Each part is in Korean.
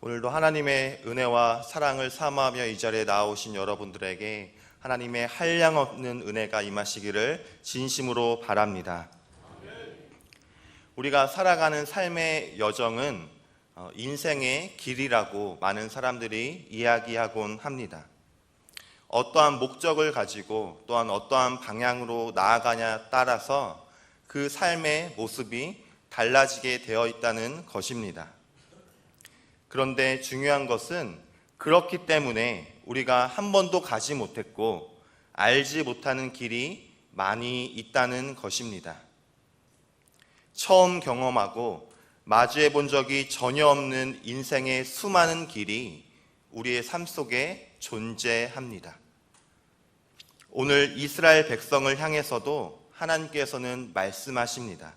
오늘도 하나님의 은혜와 사랑을 사모하며 이 자리에 나오신 여러분들에게 하나님의 한량없는 은혜가 임하시기를 진심으로 바랍니다. 우리가 살아가는 삶의 여정은 인생의 길이라고 많은 사람들이 이야기하곤 합니다. 어떠한 목적을 가지고 또한 어떠한 방향으로 나아가냐에 따라서 그 삶의 모습이 달라지게 되어 있다는 것입니다. 그런데 중요한 것은 그렇기 때문에 우리가 한 번도 가지 못했고 알지 못하는 길이 많이 있다는 것입니다. 처음 경험하고 마주해 본 적이 전혀 없는 인생의 수많은 길이 우리의 삶 속에 존재합니다. 오늘 이스라엘 백성을 향해서도 하나님께서는 말씀하십니다.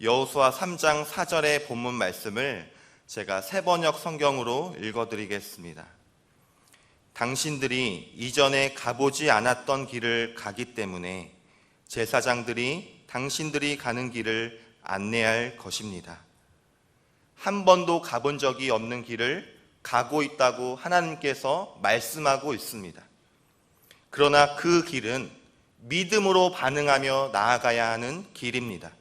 여호수아 3장 4절의 본문 말씀을 제가 새번역 성경으로 읽어드리겠습니다. 당신들이 이전에 가보지 않았던 길을 가기 때문에 제사장들이 당신들이 가는 길을 안내할 것입니다. 한 번도 가본 적이 없는 길을 가고 있다고 하나님께서 말씀하고 있습니다. 그러나 그 길은 믿음으로 반응하며 나아가야 하는 길입니다.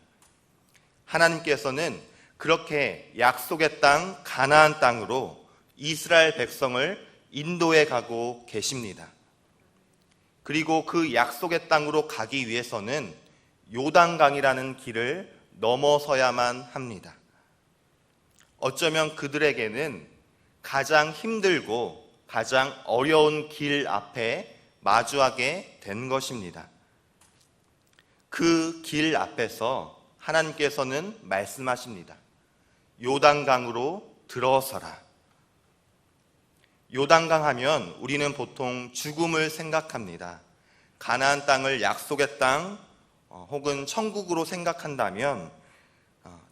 하나님께서는 그렇게 약속의 땅 가나안 땅으로 이스라엘 백성을 인도해 가고 계십니다. 그리고 그 약속의 땅으로 가기 위해서는 요단강이라는 길을 넘어서야만 합니다. 어쩌면 그들에게는 가장 힘들고 가장 어려운 길 앞에 마주하게 된 것입니다. 그 길 앞에서 하나님께서는 말씀하십니다. 요단강으로 들어서라. 요단강 하면 우리는 보통 죽음을 생각합니다. 가나안 땅을 약속의 땅 혹은 천국으로 생각한다면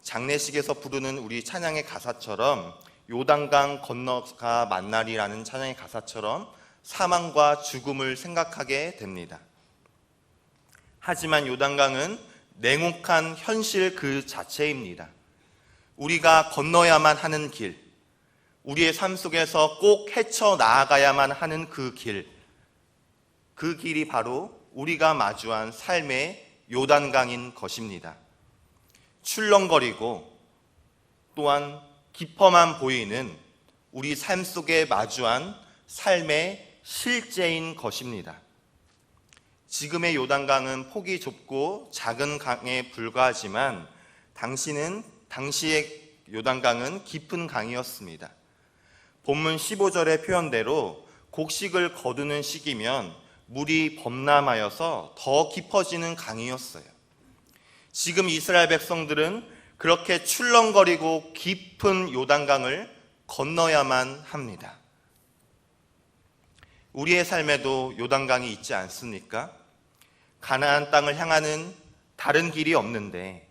장례식에서 부르는 우리 찬양의 가사처럼 요단강 건너가 만나리라는 찬양의 가사처럼 사망과 죽음을 생각하게 됩니다. 하지만 요단강은 냉혹한 현실 그 자체입니다. 우리가 건너야만 하는 길, 우리의 삶 속에서 꼭 헤쳐나가야만 하는 그 길이 바로 우리가 마주한 삶의 요단강인 것입니다. 출렁거리고 또한 깊어만 보이는 우리 삶 속에 마주한 삶의 실제인 것입니다. 지금의 요단강은 폭이 좁고 작은 강에 불과하지만 당시의 요단강은 깊은 강이었습니다. 본문 15절의 표현대로 곡식을 거두는 시기면 물이 범람하여서 더 깊어지는 강이었어요. 지금 이스라엘 백성들은 그렇게 출렁거리고 깊은 요단강을 건너야만 합니다. 우리의 삶에도 요단강이 있지 않습니까? 가나안 땅을 향하는 다른 길이 없는데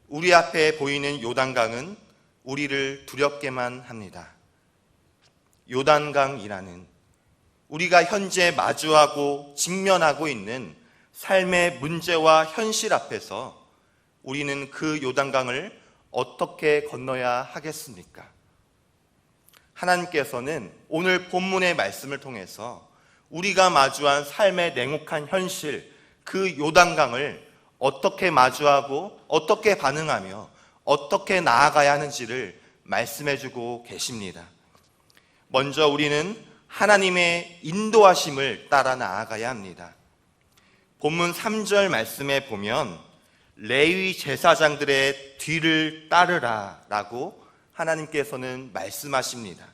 우리 앞에 보이는 요단강은 우리를 두렵게만 합니다. 요단강이라는 우리가 현재 마주하고 직면하고 있는 삶의 문제와 현실 앞에서 우리는 그 요단강을 어떻게 건너야 하겠습니까? 하나님께서는 오늘 본문의 말씀을 통해서 우리가 마주한 삶의 냉혹한 현실, 그 요단강을 어떻게 마주하고 어떻게 반응하며 어떻게 나아가야 하는지를 말씀해주고 계십니다. 먼저 우리는 하나님의 인도하심을 따라 나아가야 합니다. 본문 3절 말씀에 보면 레위 제사장들의 뒤를 따르라 라고 하나님께서는 말씀하십니다.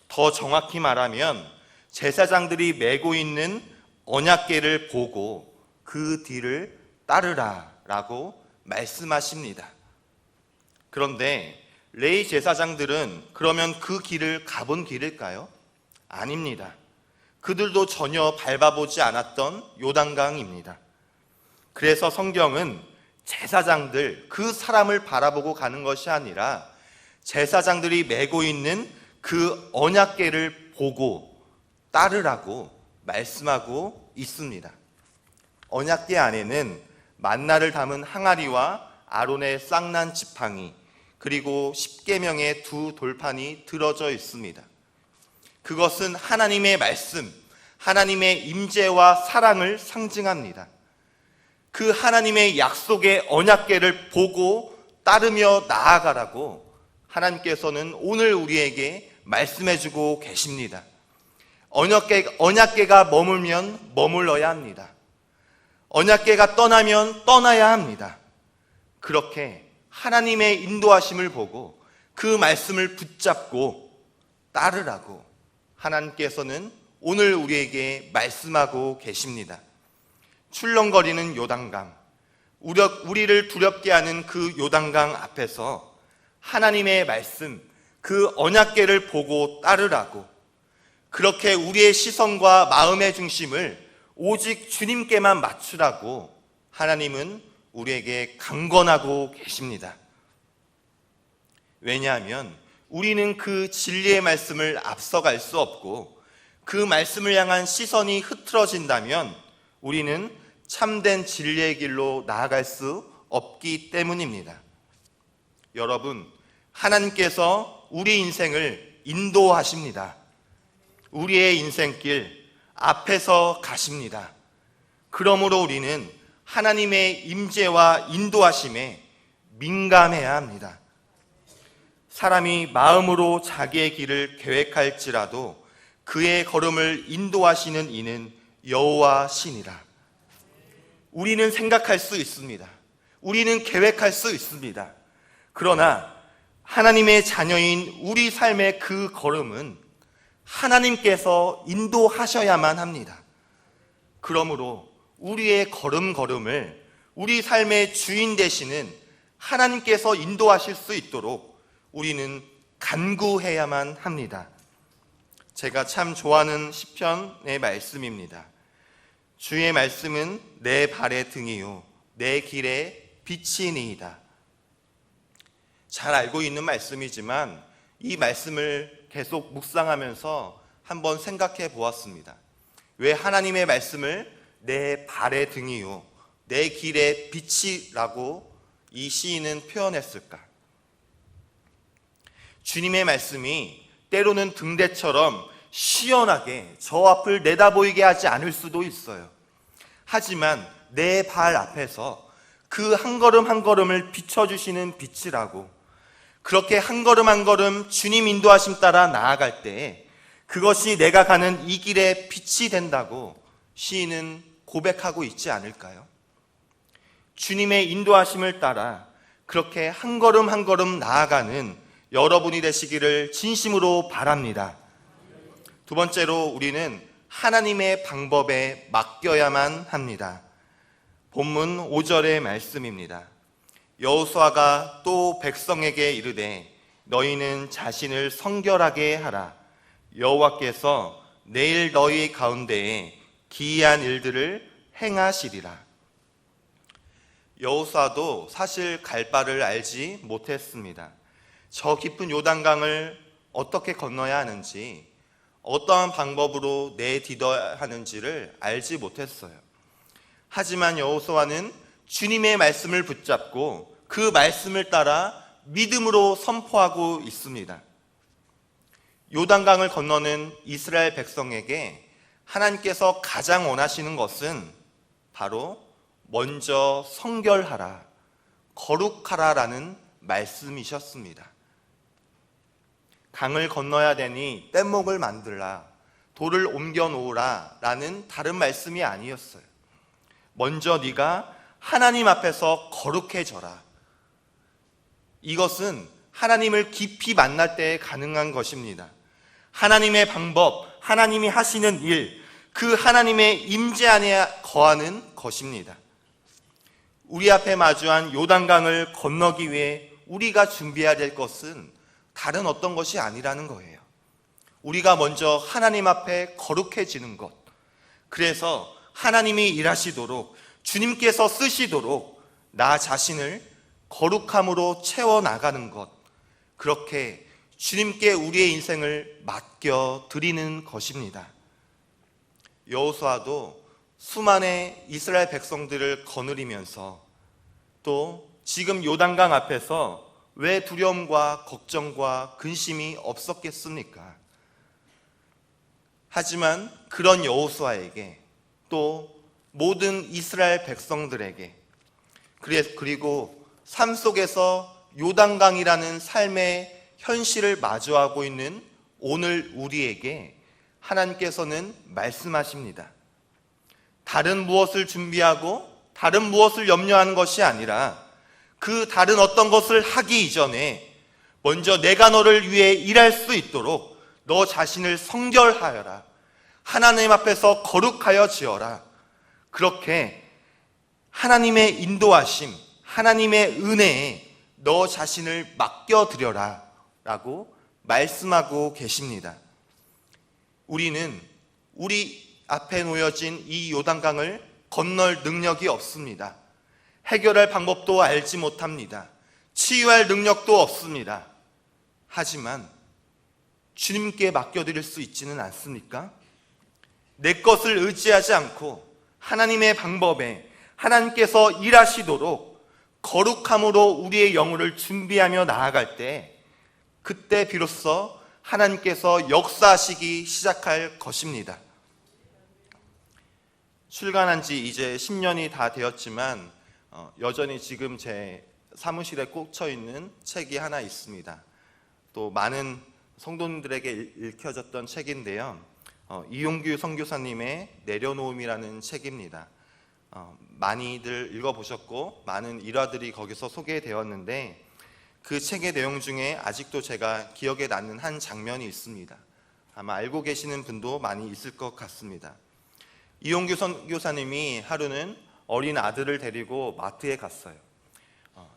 더 정확히 말하면 제사장들이 메고 있는 언약궤를 보고 그 뒤를 따르라 라고 말씀하십니다. 그런데 레위 제사장들은 그러면 그 길을 가본 길일까요? 아닙니다. 그들도 전혀 밟아보지 않았던 요단강입니다. 그래서 성경은 제사장들, 그 사람을 바라보고 가는 것이 아니라 제사장들이 메고 있는 그 언약궤를 보고 따르라고 말씀하고 있습니다. 언약궤 안에는 만나를 담은 항아리와 아론의 쌍난 지팡이, 그리고 십계명의 두 돌판이 들어져 있습니다. 그것은 하나님의 말씀, 하나님의 임재와 사랑을 상징합니다. 그 하나님의 약속의 언약궤를 보고 따르며 나아가라고 하나님께서는 오늘 우리에게 말씀해주고 계십니다. 언약궤가 머물면 머물러야 합니다. 언약궤가 떠나면 떠나야 합니다. 그렇게 하나님의 인도하심을 보고 그 말씀을 붙잡고 따르라고 하나님께서는 오늘 우리에게 말씀하고 계십니다. 출렁거리는 요단강, 우리를 두렵게 하는 그 요단강 앞에서 하나님의 말씀, 그 언약궤를 보고 따르라고, 그렇게 우리의 시선과 마음의 중심을 오직 주님께만 맞추라고 하나님은 우리에게 강권하고 계십니다. 왜냐하면 우리는 그 진리의 말씀을 앞서갈 수 없고 그 말씀을 향한 시선이 흐트러진다면 우리는 참된 진리의 길로 나아갈 수 없기 때문입니다. 여러분, 하나님께서 우리 인생을 인도하십니다. 우리의 인생길 앞에서 가십니다. 그러므로 우리는 하나님의 임재와 인도하심에 민감해야 합니다. 사람이 마음으로 자기의 길을 계획할지라도 그의 걸음을 인도하시는 이는 여호와시니라. 우리는 생각할 수 있습니다. 우리는 계획할 수 있습니다. 그러나 하나님의 자녀인 우리 삶의 그 걸음은 하나님께서 인도하셔야만 합니다. 그러므로 우리의 걸음을 우리 삶의 주인 되시는 하나님께서 인도하실 수 있도록 우리는 간구해야만 합니다. 제가 참 좋아하는 시편의 말씀입니다. 주의 말씀은 내 발의 등이요 내 길의 빛이니이다. 잘 알고 있는 말씀이지만 이 말씀을 계속 묵상하면서 한번 생각해 보았습니다. 왜 하나님의 말씀을 내 발의 등이요 내 길의 빛이라고 이 시인은 표현했을까? 주님의 말씀이 때로는 등대처럼 시원하게 저 앞을 내다보이게 하지 않을 수도 있어요. 하지만 내 발 앞에서 그 한 걸음 한 걸음을 비춰주시는 빛이라고, 그렇게 한 걸음 한 걸음 주님 인도하심 따라 나아갈 때 그것이 내가 가는 이 길의 빛이 된다고 시인은 고백하고 있지 않을까요? 주님의 인도하심을 따라 그렇게 한 걸음 한 걸음 나아가는 여러분이 되시기를 진심으로 바랍니다. 두 번째로 우리는 하나님의 방법에 맡겨야만 합니다. 본문 5절의 말씀입니다. 여호수아가 또 백성에게 이르되 너희는 자신을 성결하게 하라. 여호와께서 내일 너희 가운데에 기이한 일들을 행하시리라. 여호수아도 사실 갈 바를 알지 못했습니다. 저 깊은 요단강을 어떻게 건너야 하는지, 어떠한 방법으로 내디뎌야 하는지를 알지 못했어요. 하지만 여호수아는 주님의 말씀을 붙잡고 그 말씀을 따라 믿음으로 선포하고 있습니다. 요단강을 건너는 이스라엘 백성에게 하나님께서 가장 원하시는 것은 바로 먼저 성결하라, 거룩하라라는 말씀이셨습니다. 강을 건너야 되니 뗏목을 만들라, 돌을 옮겨 놓으라 라는 다른 말씀이 아니었어요. 먼저 네가 하나님 앞에서 거룩해져라. 이것은 하나님을 깊이 만날 때 가능한 것입니다. 하나님의 방법, 하나님이 하시는 일, 그 하나님의 임재 안에 거하는 것입니다. 우리 앞에 마주한 요단강을 건너기 위해 우리가 준비해야 될 것은 다른 어떤 것이 아니라는 거예요. 우리가 먼저 하나님 앞에 거룩해지는 것, 그래서 하나님이 일하시도록, 주님께서 쓰시도록 나 자신을 거룩함으로 채워나가는 것, 그렇게 주님께 우리의 인생을 맡겨드리는 것입니다. 여호수아도 수많은 이스라엘 백성들을 거느리면서 또 지금 요단강 앞에서 왜 두려움과 걱정과 근심이 없었겠습니까? 하지만 그런 여호수아에게, 또 모든 이스라엘 백성들에게, 그리고 삶 속에서 요단강이라는 삶의 현실을 마주하고 있는 오늘 우리에게 하나님께서는 말씀하십니다. 다른 무엇을 준비하고 다른 무엇을 염려하는 것이 아니라 그 다른 어떤 것을 하기 이전에 먼저 내가 너를 위해 일할 수 있도록 너 자신을 성결하여라. 하나님 앞에서 거룩하여 지어라. 그렇게 하나님의 인도하심, 하나님의 은혜에 너 자신을 맡겨드려라 라고 말씀하고 계십니다. 우리는 우리 앞에 놓여진 이 요단강을 건널 능력이 없습니다. 해결할 방법도 알지 못합니다. 치유할 능력도 없습니다. 하지만 주님께 맡겨드릴 수 있지는 않습니까? 내 것을 의지하지 않고 하나님의 방법에 하나님께서 일하시도록 거룩함으로 우리의 영혼을 준비하며 나아갈 때, 그때 비로소 하나님께서 역사하시기 시작할 것입니다. 출간한 지 이제 10년이 다 되었지만 여전히 지금 제 사무실에 꽂혀 있는 책이 하나 있습니다. 또 많은 성도님들에게 읽혀졌던 책인데요, 이용규 선교사님의 내려놓음이라는 책입니다. 많이들 읽어보셨고 많은 일화들이 거기서 소개되었는데, 그 책의 내용 중에 아직도 제가 기억에 남는 한 장면이 있습니다. 아마 알고 계시는 분도 많이 있을 것 같습니다. 이용규 선교사님이 하루는 어린 아들을 데리고 마트에 갔어요.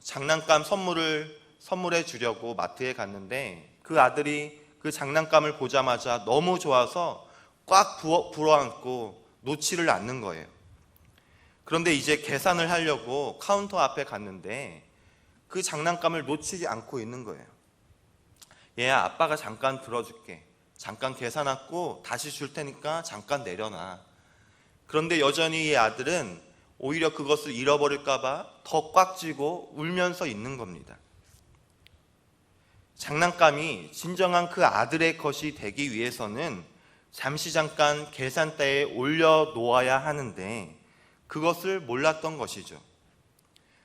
장난감 선물해 주려고 마트에 갔는데, 그 아들이 그 장난감을 보자마자 너무 좋아서 꽉 불어안고 놓지를 않는 거예요. 그런데 이제 계산을 하려고 카운터 앞에 갔는데 그 장난감을 놓치지 않고 있는 거예요. 얘야, 아빠가 잠깐 들어줄게. 잠깐 계산하고 다시 줄 테니까 잠깐 내려놔. 그런데 여전히 이 아들은 오히려 그것을 잃어버릴까 봐 더 꽉 쥐고 울면서 있는 겁니다. 장난감이 진정한 그 아들의 것이 되기 위해서는 잠시 잠깐 계산대에 올려놓아야 하는데 그것을 몰랐던 것이죠.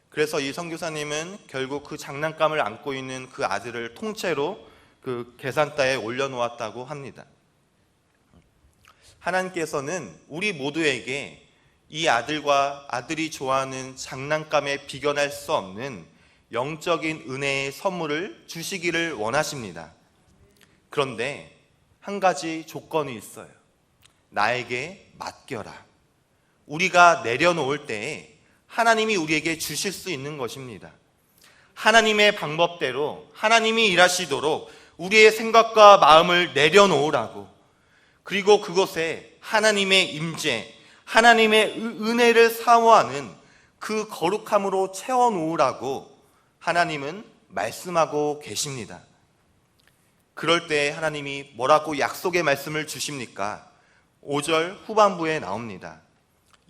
그래서 이 선교사님은 결국 그 장난감을 안고 있는 그 아들을 통째로 그 계산대에 올려놓았다고 합니다. 하나님께서는 우리 모두에게 이 아들이 좋아하는 장난감에 비견할 수 없는 영적인 은혜의 선물을 주시기를 원하십니다. 그런데 한 가지 조건이 있어요. 나에게 맡겨라. 우리가 내려놓을 때에 하나님이 우리에게 주실 수 있는 것입니다. 하나님의 방법대로 하나님이 일하시도록 우리의 생각과 마음을 내려놓으라고, 그리고 그곳에 하나님의 임재, 하나님의 은혜를 사모하는 그 거룩함으로 채워놓으라고 하나님은 말씀하고 계십니다. 그럴 때 하나님이 뭐라고 약속의 말씀을 주십니까? 5절 후반부에 나옵니다.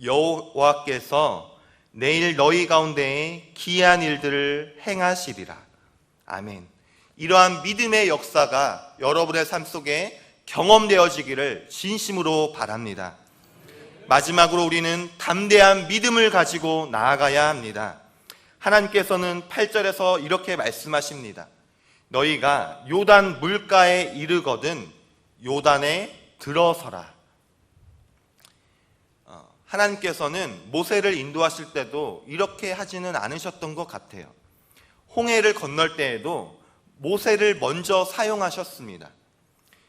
여호와께서 내일 너희 가운데에 기이한 일들을 행하시리라. 아멘. 이러한 믿음의 역사가 여러분의 삶 속에 경험되어지기를 진심으로 바랍니다. 마지막으로 우리는 담대한 믿음을 가지고 나아가야 합니다. 하나님께서는 8절에서 이렇게 말씀하십니다. 너희가 요단 물가에 이르거든 요단에 들어서라. 하나님께서는 모세를 인도하실 때도 이렇게 하지는 않으셨던 것 같아요. 홍해를 건널 때에도 모세를 먼저 사용하셨습니다.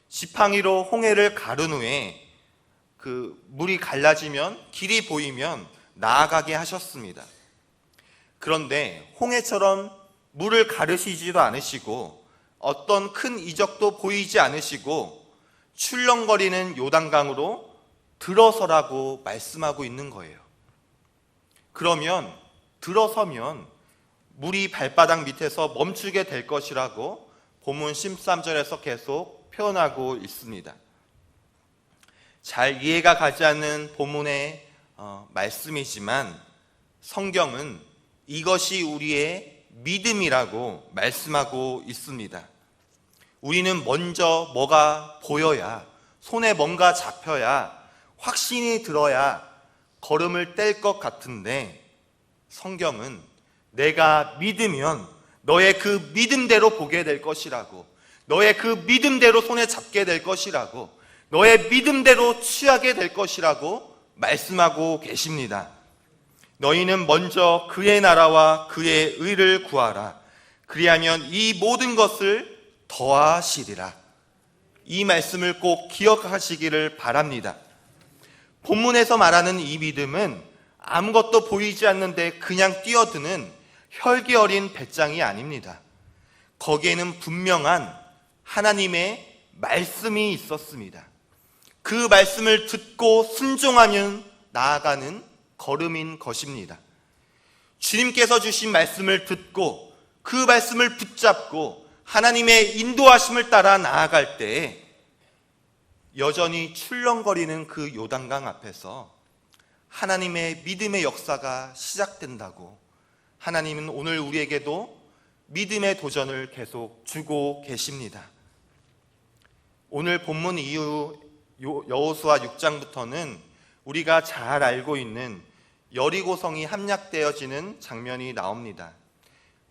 지팡이로 홍해를 가른 후에 그 물이 갈라지면, 길이 보이면 나아가게 하셨습니다. 그런데 홍해처럼 물을 가르시지도 않으시고 어떤 큰 이적도 보이지 않으시고 출렁거리는 요단강으로 들어서라고 말씀하고 있는 거예요. 그러면 들어서면 물이 발바닥 밑에서 멈추게 될 것이라고 본문 13절에서 계속 표현하고 있습니다. 잘 이해가 가지 않는 본문의 말씀이지만 성경은 이것이 우리의 믿음이라고 말씀하고 있습니다. 우리는 먼저 뭐가 보여야, 손에 뭔가 잡혀야, 확신이 들어야 걸음을 뗄 것 같은데, 성경은 내가 믿으면 너의 그 믿음대로 보게 될 것이라고, 너의 그 믿음대로 손에 잡게 될 것이라고, 너의 믿음대로 취하게 될 것이라고 말씀하고 계십니다. 너희는 먼저 그의 나라와 그의 의를 구하라. 그리하면 이 모든 것을 더하시리라. 이 말씀을 꼭 기억하시기를 바랍니다. 본문에서 말하는 이 믿음은 아무것도 보이지 않는데 그냥 뛰어드는 혈기 어린 배짱이 아닙니다. 거기에는 분명한 하나님의 말씀이 있었습니다. 그 말씀을 듣고 순종하면 나아가는 걸음인 것입니다. 주님께서 주신 말씀을 듣고 그 말씀을 붙잡고 하나님의 인도하심을 따라 나아갈 때에 여전히 출렁거리는 그 요단강 앞에서 하나님의 믿음의 역사가 시작된다고, 하나님은 오늘 우리에게도 믿음의 도전을 계속 주고 계십니다. 오늘 본문 이후 여호수아 6장부터는 우리가 잘 알고 있는 여리고성이 함락되어지는 장면이 나옵니다.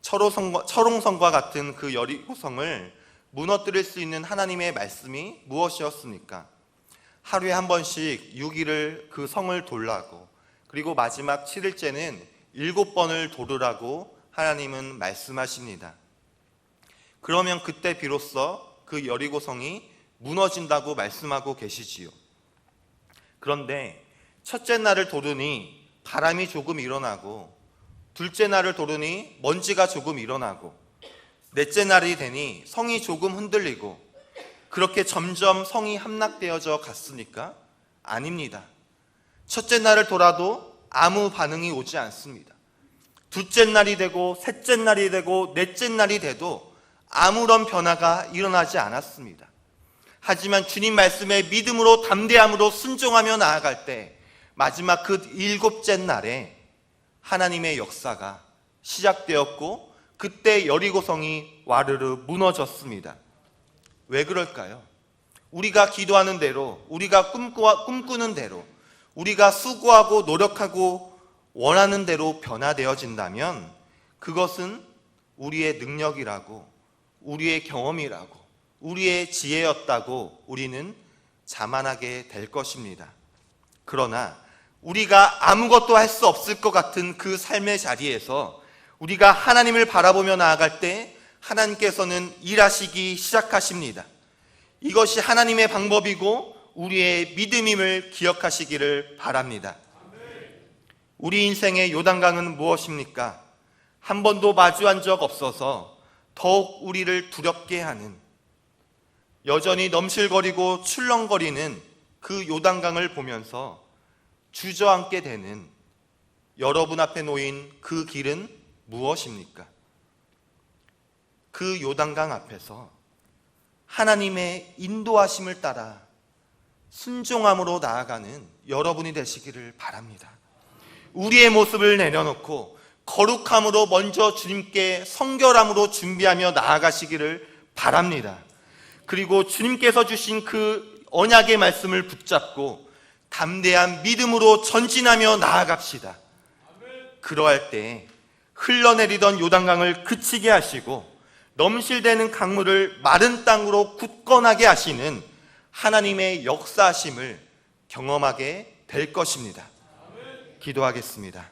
철옹성과 같은 그 여리고성을 무너뜨릴 수 있는 하나님의 말씀이 무엇이었습니까? 하루에 한 번씩 6일을 그 성을 돌라고, 그리고 마지막 7일째는 7번을 돌으라고 하나님은 말씀하십니다. 그러면 그때 비로소 그 여리고성이 무너진다고 말씀하고 계시지요. 그런데 첫째 날을 도르니 바람이 조금 일어나고, 둘째 날을 도르니 먼지가 조금 일어나고, 넷째 날이 되니 성이 조금 흔들리고, 그렇게 점점 성이 함락되어져 갔습니까? 아닙니다. 첫째 날을 돌아도 아무 반응이 오지 않습니다. 둘째 날이 되고 셋째 날이 되고 넷째 날이 돼도 아무런 변화가 일어나지 않았습니다. 하지만 주님 말씀에 믿음으로 담대함으로 순종하며 나아갈 때 마지막 그 7째 날에 하나님의 역사가 시작되었고, 그때 여리고성이 와르르 무너졌습니다. 왜 그럴까요? 우리가 기도하는 대로, 우리가 꿈꾸는 대로, 우리가 수고하고 노력하고 원하는 대로 변화되어진다면 그것은 우리의 능력이라고, 우리의 경험이라고, 우리의 지혜였다고 우리는 자만하게 될 것입니다. 그러나 우리가 아무것도 할 수 없을 것 같은 그 삶의 자리에서 우리가 하나님을 바라보며 나아갈 때 하나님께서는 일하시기 시작하십니다. 이것이 하나님의 방법이고 우리의 믿음임을 기억하시기를 바랍니다. 우리 인생의 요단강은 무엇입니까? 한 번도 마주한 적 없어서 더욱 우리를 두렵게 하는, 여전히 넘실거리고 출렁거리는 그 요단강을 보면서 주저앉게 되는 여러분 앞에 놓인 그 길은 무엇입니까? 그 요단강 앞에서 하나님의 인도하심을 따라 순종함으로 나아가는 여러분이 되시기를 바랍니다. 우리의 모습을 내려놓고 거룩함으로 먼저 주님께 성결함으로 준비하며 나아가시기를 바랍니다. 그리고 주님께서 주신 그 언약의 말씀을 붙잡고 담대한 믿음으로 전진하며 나아갑시다. 그러할 때 흘러내리던 요단강을 그치게 하시고 넘실대는 강물을 마른 땅으로 굳건하게 하시는 하나님의 역사하심을 경험하게 될 것입니다. 기도하겠습니다.